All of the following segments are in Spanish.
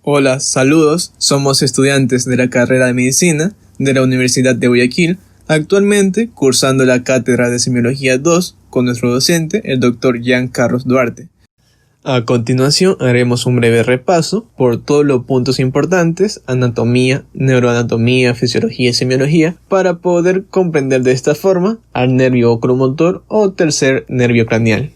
Hola, saludos, somos estudiantes de la carrera de Medicina de la Universidad de Guayaquil, actualmente cursando la Cátedra de Semiología 2 con nuestro docente, el Dr. Jean Carlos Duarte. A continuación haremos un breve repaso por todos los puntos importantes, anatomía, neuroanatomía, fisiología y semiología, para poder comprender de esta forma al nervio oculomotor o tercer nervio craneal.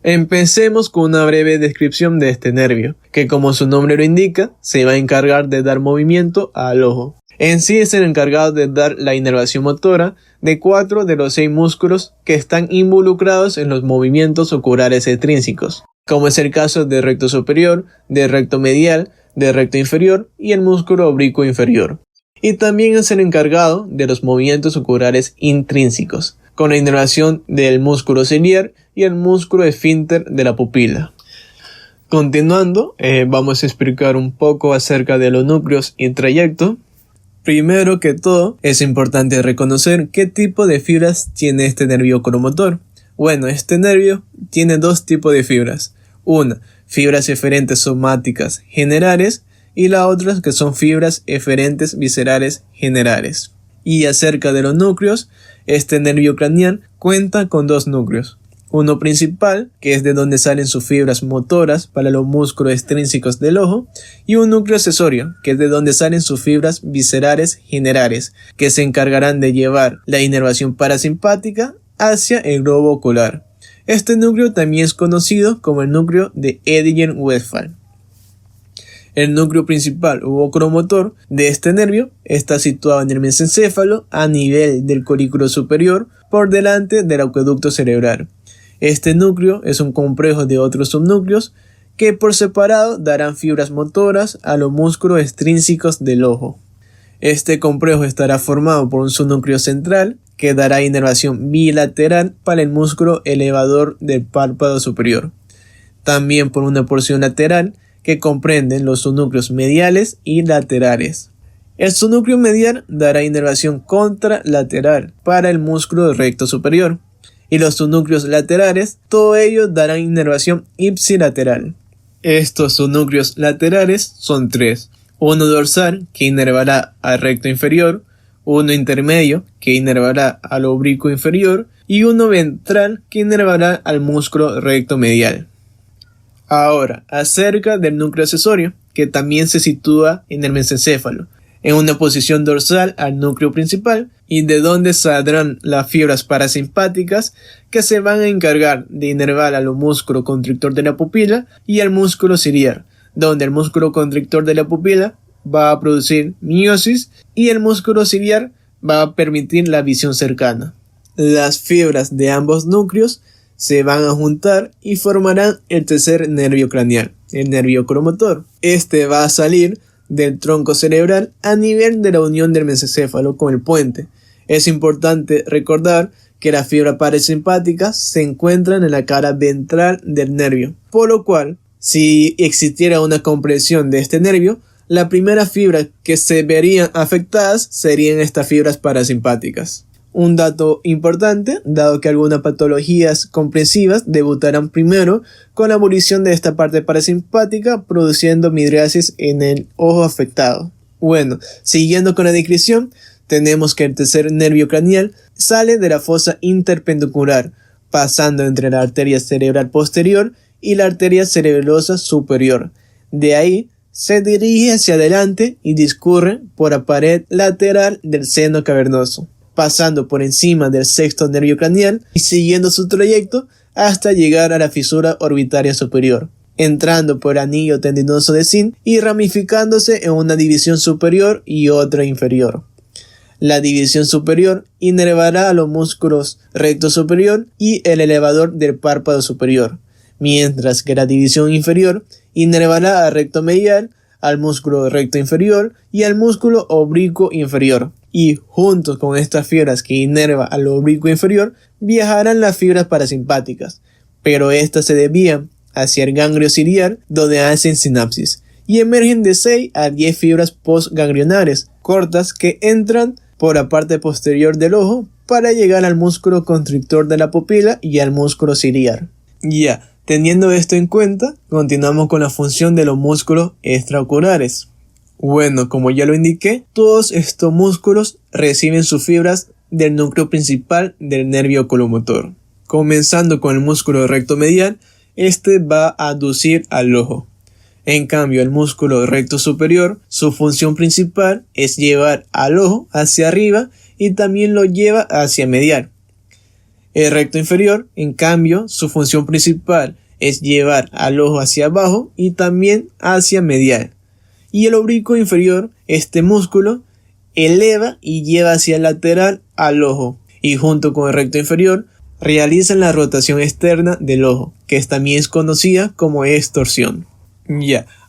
Empecemos con una breve descripción de este nervio, que como su nombre lo indica, se va a encargar de dar movimiento al ojo. En sí es el encargado de dar la inervación motora de 4 de los 6 músculos que están involucrados en los movimientos oculares extrínsecos, como es el caso del recto superior, del recto medial, del recto inferior y el músculo oblicuo inferior. Y también es el encargado de los movimientos oculares intrínsecos, con la inervación del músculo ciliar y el músculo esfínter de la pupila. Continuando, vamos a explicar un poco acerca de los núcleos y trayecto. Primero que todo, es importante reconocer qué tipo de fibras tiene este nervio oculomotor. Bueno, este nervio tiene dos tipos de fibras. Una, fibras eferentes somáticas generales y la otra que son fibras eferentes viscerales generales. Y acerca de los núcleos, este nervio craneal cuenta con dos núcleos. Uno principal, que es de donde salen sus fibras motoras para los músculos extrínsecos del ojo, y un núcleo accesorio, que es de donde salen sus fibras viscerales generales, que se encargarán de llevar la inervación parasimpática hacia el globo ocular. Este núcleo también es conocido como el núcleo de Edinger-Westphal. El núcleo principal u oculomotor de este nervio está situado en el mesencéfalo a nivel del colículo superior por delante del acueducto cerebral. Este núcleo es un complejo de otros subnúcleos que por separado darán fibras motoras a los músculos extrínsecos del ojo. Este complejo estará formado por un subnúcleo central que dará inervación bilateral para el músculo elevador del párpado superior. También por una porción lateral que comprenden los subnúcleos mediales y laterales. El subnúcleo medial dará inervación contralateral para el músculo recto superior. Y los subnúcleos laterales, todos ellos darán inervación ipsilateral. Estos subnúcleos laterales son tres. Uno dorsal, que inervará al recto inferior, uno intermedio, que inervará al oblicuo inferior, y uno ventral, que inervará al músculo recto medial. Ahora, acerca del núcleo accesorio, que también se sitúa en el mesencéfalo, en una posición dorsal al núcleo principal, y de donde saldrán las fibras parasimpáticas que se van a encargar de inervar al músculo constrictor de la pupila y al músculo ciliar, donde el músculo constrictor de la pupila va a producir miosis y el músculo ciliar va a permitir la visión cercana. Las fibras de ambos núcleos se van a juntar y formarán el tercer nervio craneal, el nervio oculomotor. Este va a salir del tronco cerebral a nivel de la unión del mesencéfalo con el puente. Es importante recordar que las fibras parasimpáticas se encuentran en la cara ventral del nervio, por lo cual, si existiera una compresión de este nervio, la primera fibra que se verían afectadas serían estas fibras parasimpáticas. Un dato importante, dado que algunas patologías comprensivas debutarán primero con la abolición de esta parte parasimpática, produciendo midriasis en el ojo afectado. Bueno, siguiendo con la descripción, tenemos que el tercer nervio craneal sale de la fosa interpendicular, pasando entre la arteria cerebral posterior y la arteria cerebelosa superior. De ahí se dirige hacia adelante y discurre por la pared lateral del seno cavernoso, pasando por encima del sexto nervio craneal y siguiendo su trayecto hasta llegar a la fisura orbitaria superior, entrando por el anillo tendinoso de Zinc y ramificándose en una división superior y otra inferior. La división superior inervará a los músculos recto superior y el elevador del párpado superior, mientras que la división inferior inervará al recto medial, al músculo recto inferior y al músculo oblicuo inferior. Y juntos con estas fibras que inerva al oblicuo inferior viajarán las fibras parasimpáticas, pero estas se desvían hacia el ganglio ciliar donde hacen sinapsis y emergen de 6 a 10 fibras postganglionares cortas que entran por la parte posterior del ojo para llegar al músculo constrictor de la pupila y al músculo ciliar. Ya, Teniendo esto en cuenta, continuamos con la función de los músculos extraoculares. Bueno, como ya lo indiqué, todos estos músculos reciben sus fibras del núcleo principal del nervio oculomotor. Comenzando con el músculo recto medial, este va a aducir al ojo. En cambio, el músculo recto superior, su función principal es llevar al ojo hacia arriba y también lo lleva hacia medial. El recto inferior, en cambio, su función principal es llevar al ojo hacia abajo y también hacia medial. Y el oblicuo inferior, este músculo, eleva y lleva hacia el lateral al ojo, y junto con el recto inferior realizan la rotación externa del ojo, que también es conocida como extorsión.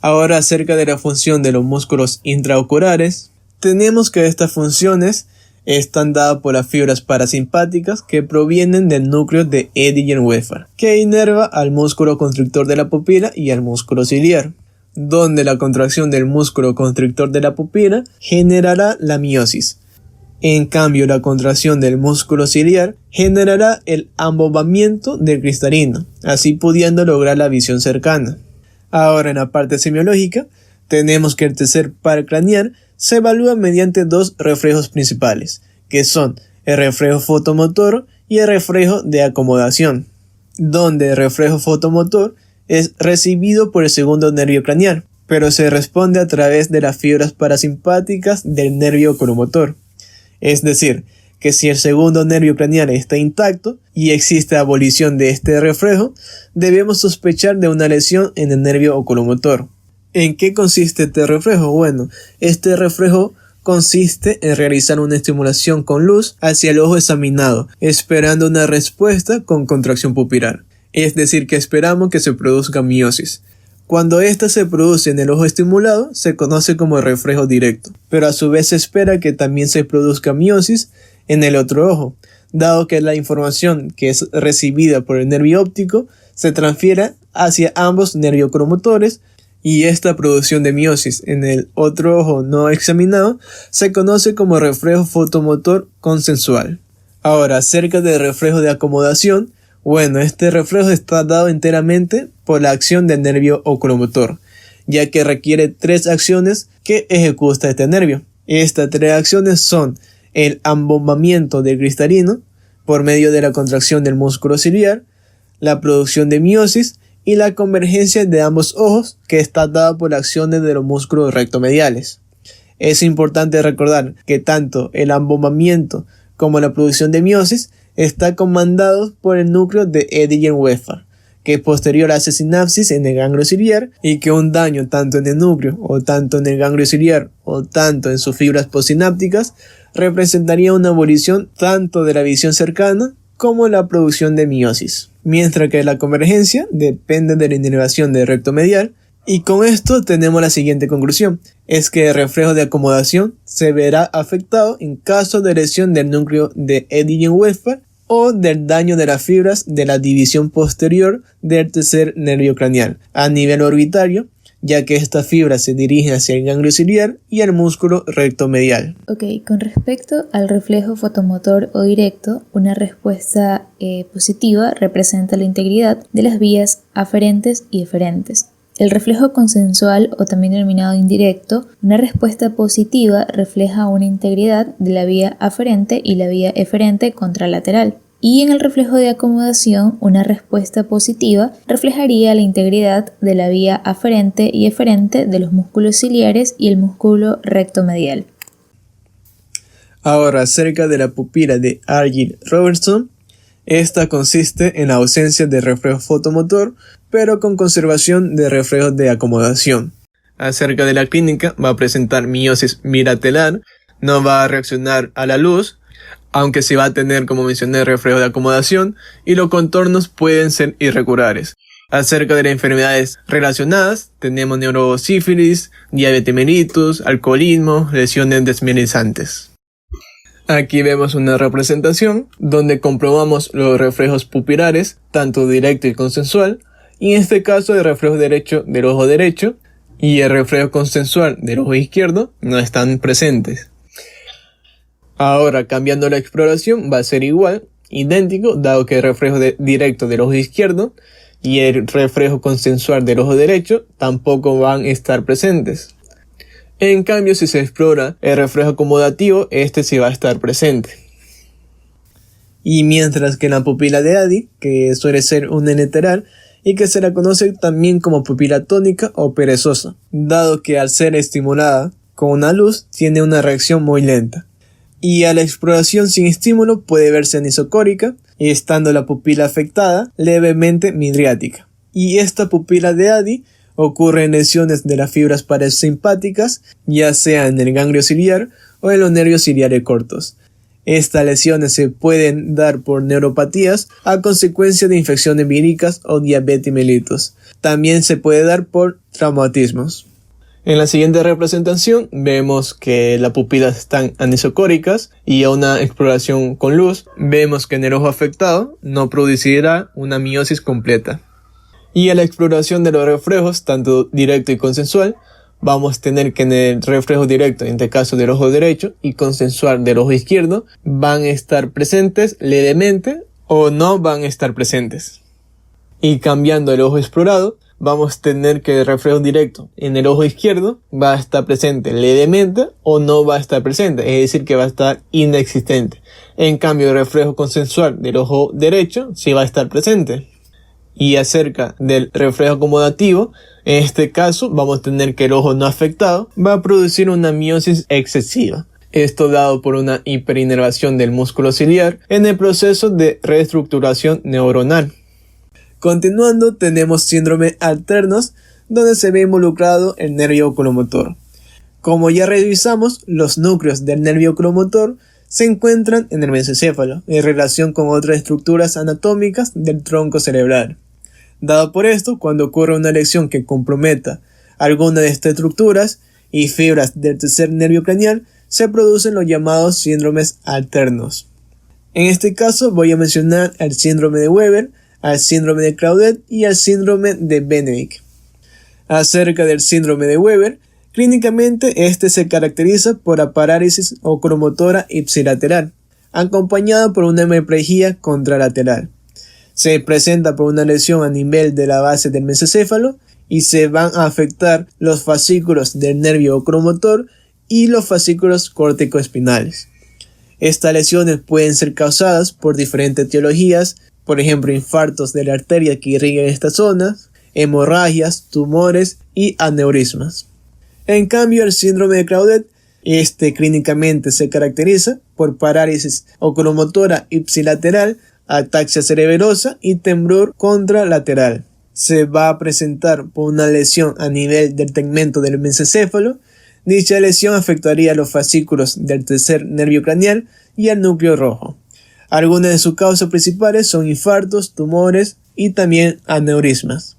Ahora acerca de la función de los músculos intraoculares, tenemos que estas funciones están dadas por las fibras parasimpáticas que provienen del núcleo de Edinger-Weffer, que inerva al músculo constrictor de la pupila y al músculo ciliar, donde la contracción del músculo constrictor de la pupila generará la miosis. En cambio, la contracción del músculo ciliar generará el embobamiento del cristalino, así pudiendo lograr la visión cercana. Ahora, en la parte semiológica, tenemos que el tercer par craneal se evalúa mediante dos reflejos principales, que son el reflejo fotomotor y el reflejo de acomodación, donde el reflejo fotomotor es recibido por el segundo nervio craneal, pero se responde a través de las fibras parasimpáticas del nervio oculomotor. Es decir, que si el segundo nervio craneal está intacto y existe abolición de este reflejo, debemos sospechar de una lesión en el nervio oculomotor. ¿En qué consiste este reflejo? Bueno, este reflejo consiste en realizar una estimulación con luz hacia el ojo examinado, esperando una respuesta con contracción pupilar. Es decir, que esperamos que se produzca miosis. Cuando ésta se produce en el ojo estimulado, se conoce como reflejo directo, pero a su vez se espera que también se produzca miosis en el otro ojo, dado que la información que es recibida por el nervio óptico se transfiere hacia ambos nervios oculomotores, y esta producción de miosis en el otro ojo no examinado se conoce como reflejo fotomotor consensual. Ahora, acerca del reflejo de acomodación, bueno, este reflejo está dado enteramente por la acción del nervio oculomotor, ya que requiere tres acciones que ejecuta este nervio. Estas tres acciones son el embombamiento del cristalino por medio de la contracción del músculo ciliar, la producción de miosis y la convergencia de ambos ojos, que está dada por las acciones de los músculos rectomediales. Es importante recordar que tanto el embombamiento como la producción de miosis está comandado por el núcleo de Edinger-Weffer, que posterior hace sinapsis en el ganglio ciliar, y que un daño tanto en el núcleo o tanto en el ganglio ciliar o tanto en sus fibras postsinápticas representaría una abolición tanto de la visión cercana como la producción de miosis, mientras que la convergencia depende de la inervación del recto medial. Y con esto tenemos la siguiente conclusión, es que el reflejo de acomodación se verá afectado en caso de lesión del núcleo de Edinger-Weffer o del daño de las fibras de la división posterior del tercer nervio craneal a nivel orbitario, ya que estas fibras se dirigen hacia el ganglio ciliar y al músculo recto medial. Con respecto al reflejo fotomotor o directo, una respuesta positiva representa la integridad de las vías aferentes y eferentes. El reflejo consensual, o también denominado indirecto, una respuesta positiva refleja una integridad de la vía aferente y la vía eferente contralateral. Y en el reflejo de acomodación, una respuesta positiva reflejaría la integridad de la vía aferente y eferente de los músculos ciliares y el músculo rectomedial. Ahora, acerca de la pupila de Argyll-Robertson, esta consiste en la ausencia de reflejo fotomotor, pero con conservación de reflejos de acomodación. Acerca de la clínica, va a presentar miosis bilatelar, no va a reaccionar a la luz, aunque sí va a tener, como mencioné, reflejo de acomodación, y los contornos pueden ser irregulares. Acerca de las enfermedades relacionadas, tenemos neurosífilis, diabetes mellitus, alcoholismo, lesiones desmielizantes. Aquí vemos una representación donde comprobamos los reflejos pupilares, tanto directo y consensual, y en este caso el reflejo derecho del ojo derecho y el reflejo consensual del ojo izquierdo no están presentes. Ahora, cambiando la exploración, va a ser igual, idéntico, dado que el reflejo directo del ojo izquierdo y el reflejo consensual del ojo derecho tampoco van a estar presentes. En cambio, si se explora el reflejo acomodativo, este sí va a estar presente. Y mientras que la pupila de Addy, que suele ser unilateral y que se la conoce también como pupila tónica o perezosa, dado que al ser estimulada con una luz tiene una reacción muy lenta. Y a la exploración sin estímulo puede verse anisocórica, estando la pupila afectada levemente midriática. Y esta pupila de Addy ocurre en lesiones de las fibras parasimpáticas, ya sea en el ganglio ciliar o en los nervios ciliares cortos. Estas lesiones se pueden dar por neuropatías a consecuencia de infecciones víricas o diabetes mellitus. También se puede dar por traumatismos. En la siguiente representación vemos que las pupilas están anisocóricas y a una exploración con luz vemos que en el ojo afectado no producirá una miosis completa. Y a la exploración de los reflejos, tanto directo y consensual, vamos a tener que en el reflejo directo, en este caso del ojo derecho, y consensual del ojo izquierdo, van a estar presentes levemente o no van a estar presentes. Y cambiando el ojo explorado, vamos a tener que el reflejo directo en el ojo izquierdo va a estar presente levemente o no va a estar presente, es decir, que va a estar inexistente. En cambio, el reflejo consensual del ojo derecho sí va a estar presente. Y acerca del reflejo acomodativo, en este caso vamos a tener que el ojo no afectado va a producir una miosis excesiva. Esto dado por una hiperinervación del músculo ciliar en el proceso de reestructuración neuronal. Continuando, tenemos síndrome alternos, donde se ve involucrado el nervio oculomotor. Como ya revisamos, los núcleos del nervio oculomotor se encuentran en el mesencéfalo, en relación con otras estructuras anatómicas del tronco cerebral. Dado por esto, cuando ocurre una lesión que comprometa alguna de estas estructuras y fibras del tercer nervio craneal, se producen los llamados síndromes alternos. En este caso voy a mencionar el síndrome de Weber, al síndrome de Claudette y al síndrome de Benedict. Acerca del síndrome de Weber, clínicamente este se caracteriza por la parálisis oculomotora ipsilateral, acompañada por una hemiplegia contralateral. Se presenta por una lesión a nivel de la base del mesencéfalo y se van a afectar los fascículos del nervio oculomotor y los fascículos córtico-espinales. Estas lesiones pueden ser causadas por diferentes etiologías, por ejemplo, infartos de la arteria que irrigan estas zonas, hemorragias, tumores y aneurismas. En cambio, el síndrome de Claudette, clínicamente se caracteriza por parálisis oculomotora ipsilateral, ataxia cerebelosa y temblor contralateral. Se va a presentar por una lesión a nivel del tegmento del mesencéfalo. Dicha lesión afectaría los fascículos del tercer nervio craneal y al núcleo rojo. Algunas de sus causas principales son infartos, tumores y también aneurismas.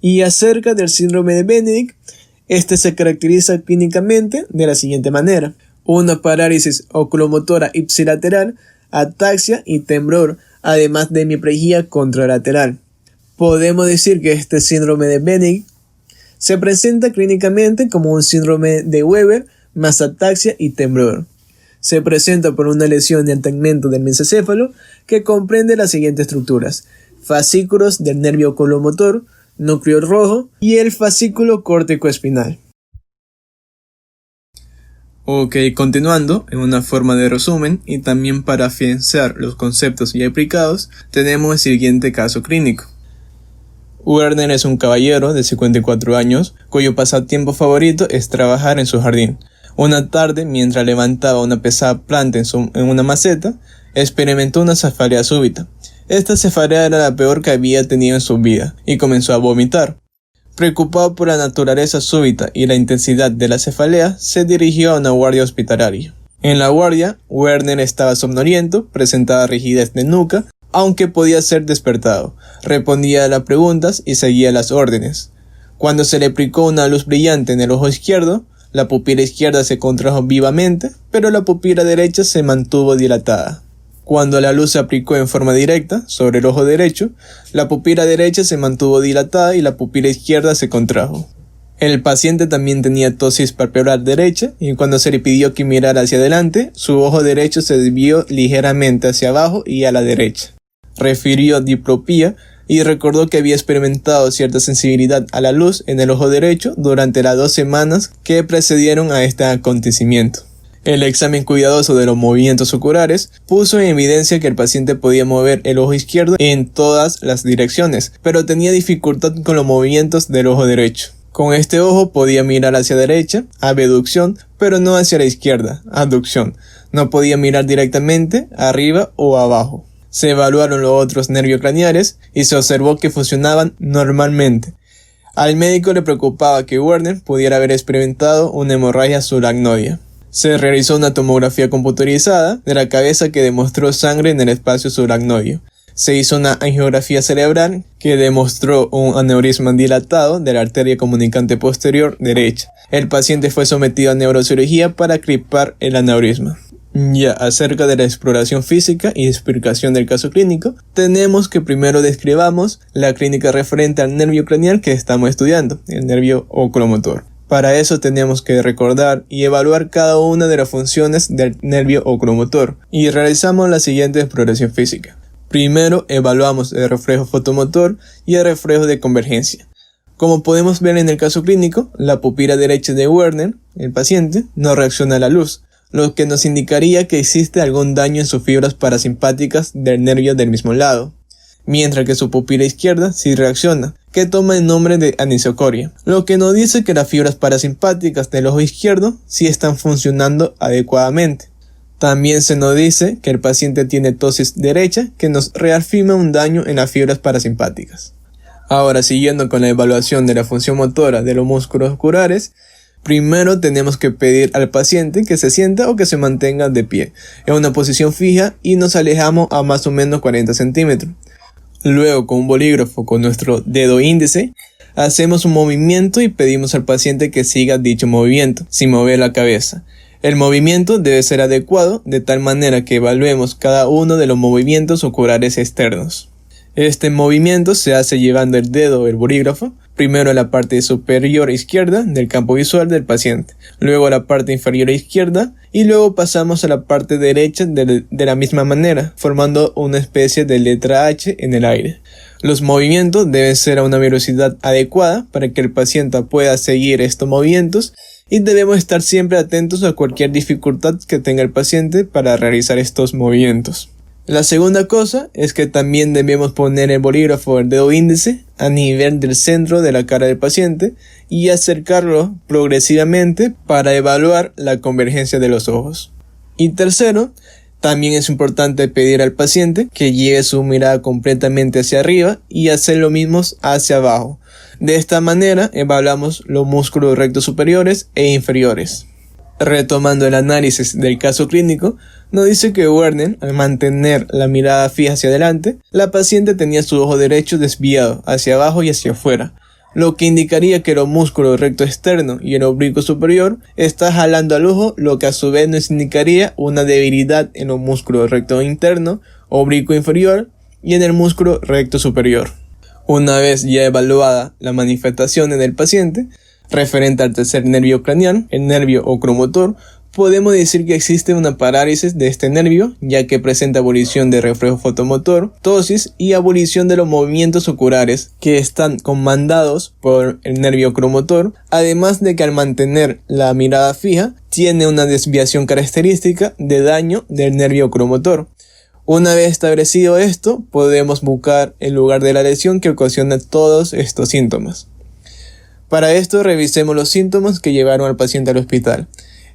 Y acerca del síndrome de Benedict, se caracteriza clínicamente de la siguiente manera: una parálisis oculomotora ipsilateral, ataxia y temblor, además de hemiplegia contralateral. Podemos decir que este síndrome de Benedict se presenta clínicamente como un síndrome de Weber más ataxia y temblor. Se presenta por una lesión del tegmento del mesencéfalo que comprende las siguientes estructuras: fascículos del nervio oculomotor, núcleo rojo y el fascículo córtico-espinal. Ok, continuando, en una forma de resumen y también para afianzar los conceptos ya explicados, tenemos el siguiente caso clínico. Werner es un caballero de 54 años cuyo pasatiempo favorito es trabajar en su jardín. Una tarde, mientras levantaba una pesada planta en una maceta, experimentó una cefalea súbita. Esta cefalea era la peor que había tenido en su vida y comenzó a vomitar. Preocupado por la naturaleza súbita y la intensidad de la cefalea, se dirigió a una guardia hospitalaria. En la guardia, Werner estaba somnoliento, presentaba rigidez de nuca, aunque podía ser despertado. Respondía a las preguntas y seguía las órdenes. Cuando se le aplicó una luz brillante en el ojo izquierdo, la pupila izquierda se contrajo vivamente, pero la pupila derecha se mantuvo dilatada. Cuando la luz se aplicó en forma directa sobre el ojo derecho, la pupila derecha se mantuvo dilatada y la pupila izquierda se contrajo. El paciente también tenía ptosis palpebral derecha y cuando se le pidió que mirara hacia adelante, su ojo derecho se desvió ligeramente hacia abajo y a la derecha. Refirió diplopía, y recordó que había experimentado cierta sensibilidad a la luz en el ojo derecho durante las 2 semanas que precedieron a este acontecimiento. El examen cuidadoso de los movimientos oculares puso en evidencia que el paciente podía mover el ojo izquierdo en todas las direcciones, pero tenía dificultad con los movimientos del ojo derecho. Con este ojo podía mirar hacia la derecha, abducción, pero no hacia la izquierda, aducción. No podía mirar directamente arriba o abajo. Se evaluaron los otros nervios craneales y se observó que funcionaban normalmente. Al médico le preocupaba que Werner pudiera haber experimentado una hemorragia subaracnoidea. Se realizó una tomografía computerizada de la cabeza que demostró sangre en el espacio subaracnoideo. Se hizo una angiografía cerebral que demostró un aneurisma dilatado de la arteria comunicante posterior derecha. El paciente fue sometido a neurocirugía para clipar el aneurisma. Ya acerca de la exploración física y explicación del caso clínico, tenemos que primero describamos la clínica referente al nervio craneal que estamos estudiando, el nervio oculomotor. Para eso tenemos que recordar y evaluar cada una de las funciones del nervio oculomotor y realizamos la siguiente exploración física. Primero evaluamos el reflejo fotomotor y el reflejo de convergencia. Como podemos ver en el caso clínico, la pupila derecha de Werner, el paciente, no reacciona a la luz, lo que nos indicaría que existe algún daño en sus fibras parasimpáticas del nervio del mismo lado, mientras que su pupila izquierda sí reacciona, que toma el nombre de anisocoria, lo que nos dice que las fibras parasimpáticas del ojo izquierdo sí están funcionando adecuadamente. También se nos dice que el paciente tiene ptosis derecha, que nos reafirma un daño en las fibras parasimpáticas. Ahora, siguiendo con la evaluación de la función motora de los músculos oculares, primero tenemos que pedir al paciente que se sienta o que se mantenga de pie en una posición fija y nos alejamos a más o menos 40 centímetros. Luego, con un bolígrafo con nuestro dedo índice, hacemos un movimiento y pedimos al paciente que siga dicho movimiento, sin mover la cabeza. El movimiento debe ser adecuado de tal manera que evaluemos cada uno de los movimientos oculares externos. Este movimiento se hace llevando el dedo o el bolígrafo primero a la parte superior izquierda del campo visual del paciente, luego a la parte inferior izquierda y luego pasamos a la parte derecha de la misma manera, formando una especie de letra H en el aire. Los movimientos deben ser a una velocidad adecuada para que el paciente pueda seguir estos movimientos y debemos estar siempre atentos a cualquier dificultad que tenga el paciente para realizar estos movimientos. La segunda cosa es que también debemos poner el bolígrafo o el dedo índice a nivel del centro de la cara del paciente y acercarlo progresivamente para evaluar la convergencia de los ojos. Y tercero, también es importante pedir al paciente que lleve su mirada completamente hacia arriba y hacer lo mismo hacia abajo. De esta manera evaluamos los músculos rectos superiores e inferiores. Retomando el análisis del caso clínico, nos dice que Werner, al mantener la mirada fija hacia adelante, la paciente tenía su ojo derecho desviado hacia abajo y hacia afuera, lo que indicaría que los músculos recto externo y el oblicuo superior está jalando al ojo, lo que a su vez nos indicaría una debilidad en los músculos recto interno, oblicuo inferior y en el músculo recto superior. Una vez ya evaluada la manifestación en el paciente, referente al tercer nervio craneal, el nervio oculomotor, podemos decir que existe una parálisis de este nervio, ya que presenta abolición de reflejo fotomotor, ptosis y abolición de los movimientos oculares que están comandados por el nervio oculomotor, además de que al mantener la mirada fija, tiene una desviación característica de daño del nervio oculomotor. Una vez establecido esto, podemos buscar el lugar de la lesión que ocasiona todos estos síntomas. Para esto revisemos los síntomas que llevaron al paciente al hospital.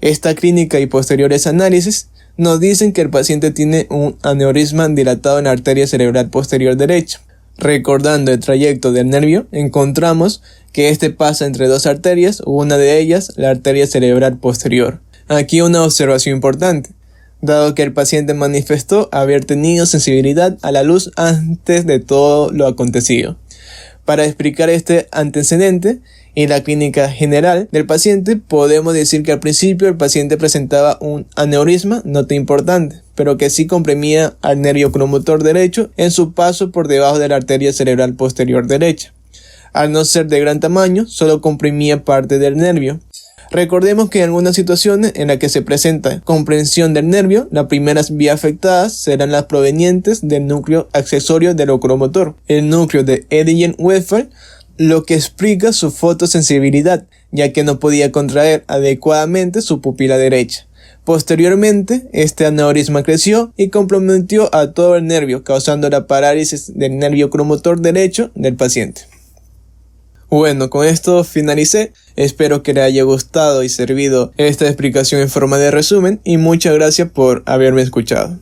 Esta clínica y posteriores análisis nos dicen que el paciente tiene un aneurisma dilatado en la arteria cerebral posterior derecha. Recordando el trayecto del nervio, encontramos que este pasa entre dos arterias, una de ellas la arteria cerebral posterior. Aquí una observación importante, dado que el paciente manifestó haber tenido sensibilidad a la luz antes de todo lo acontecido. Para explicar este antecedente y la clínica general del paciente, podemos decir que al principio el paciente presentaba un aneurisma no tan importante, pero que sí comprimía al nervio oculomotor derecho en su paso por debajo de la arteria cerebral posterior derecha. Al no ser de gran tamaño, solo comprimía parte del nervio. Recordemos que en algunas situaciones en las que se presenta comprensión del nervio, las primeras vías afectadas serán las provenientes del núcleo accesorio del locomotor, el núcleo de Erlangen-Westphal, lo que explica su fotosensibilidad, ya que no podía contraer adecuadamente su pupila derecha. Posteriormente, este aneurisma creció y comprometió a todo el nervio, causando la parálisis del nervio cromotor derecho del paciente. Bueno, con esto finalicé. Espero que les haya gustado y servido esta explicación en forma de resumen y muchas gracias por haberme escuchado.